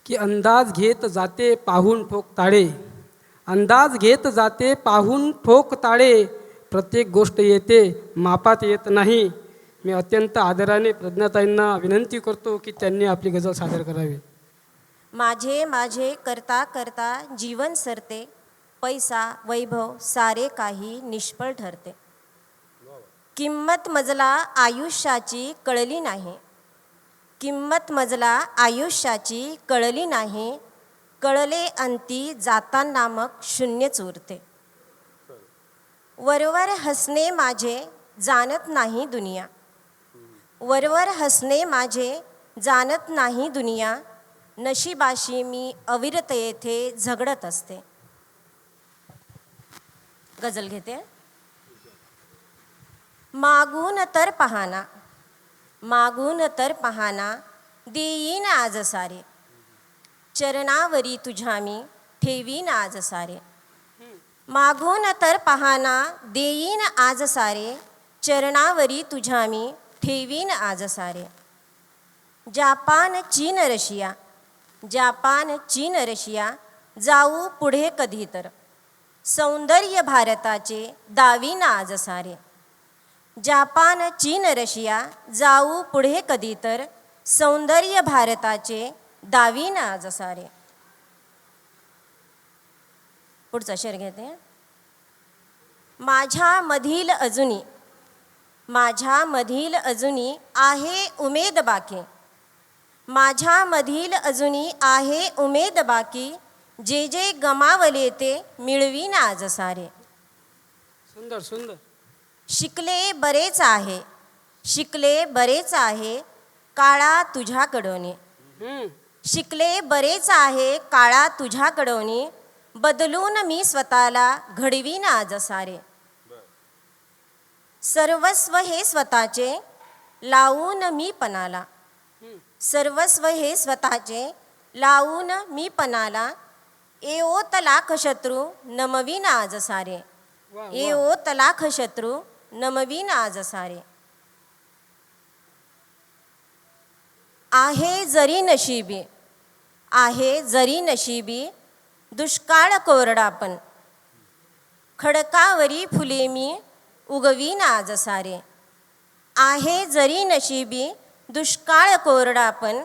की अंदाज घेत जाते पाहून ठोक ताळे, अंदाज घेत जाते पाहून ठोक ताळे, प्रत्येक गोष्ट येते मापात येत नाही. मी अत्यंत आदराने प्रज्ञाताईंना विनंती करतो की त्यांनी आपली गझल सादर करावी. माझे माझे करता करता जीवन सरते, पैसा वैभव सारे काही निष्फळ ठरते. किंमत मजला आयुष्याची कळली नाही, किंमत मजला आयुष्याची कळली नाही, कळले अंती जाताना मग शून्यच उरते. वरवर हसणे माझे जाणत नाही दुनिया, वरवर हसणे माझे जाणत नाही दुनिया, नशिबाशी मी अविरत येथे झगडत असते. गजल घेते. मागून तर पाहाना, मागून तर पाहाना, देईन आज सारे, चरणावरी तुझ्या मी ठेवीन आज सारे. मागून तर पाहाना, देईन आज सारे, चरणावरी तुझ्या मी ठेवीन आज सारे. जापान चीन रशिया, जापान चीन रशिया, जाऊ पुढे कधी तर, सौंदर्य भारताचे दावीन आज सारे. जापान चीन रशिया, जाऊ पुढे कधी तर, सौंदर्य भारताचे दावीन आज सारे. पुढचा शेर घेते. माझ्यामधील अजूनी, माझ्यामधील अजूनी आहे उमेद बाकी, माझ्यामधील अजूनी आहे उमेद बाकी, जे जे गमावले ते मिळवीन आज सारे. सुंदर सुंदर. शिकले बरेच आहे, शिकले बरेच आहे, काळा तुझ्याकडोनी, शिकले बरेच आहे, काळा तुझ्याकडोनी, बदलून मी स्वतःला घडवीन आज सारे. सर्वस्व हे स्वतःचे लावून मी पणाला, सर्वस्व हे स्वतःचे लावून मी पणाला, एओत लाख शत्रू नमवीन आज सारे, एओत लाख शत्रू नमवीन आज सारे. आहे जरी नशिबी, आहे जरी नशिबी, दुष्काळ कोरडा पण, खडकावरी फुले मी उगवीन आज सारे. आहे जरी नशिबी, दुष्काळ कोरडा पण,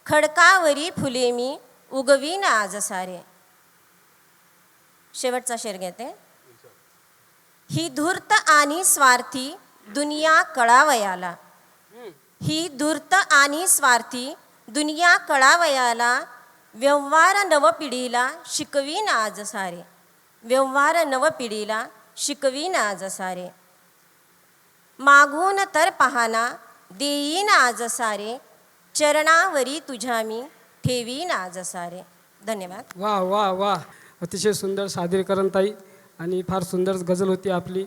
खडकावरी फुले मी उगवीन आज सारे. शेवटचा शेर घेते. ही धूर्त आणि स्वार्थी दुनिया कळावयाला, ही धूर्त आणि स्वार्थी दुनिया कळावयाला, व्यवहार नवपिढीला शिकवीन आज सारे, व्यवहार नवपिढीला शिकवीन आज सारे. मागून तर पाहाना, देईन आज सारे, चरणावरी तुझ्या मी ठेवीन आज सारे. धन्यवाद. वा वा वा. अतिशय सुंदर सादरीकरण ताई, आणि फार सुंदर गझल होती आपली.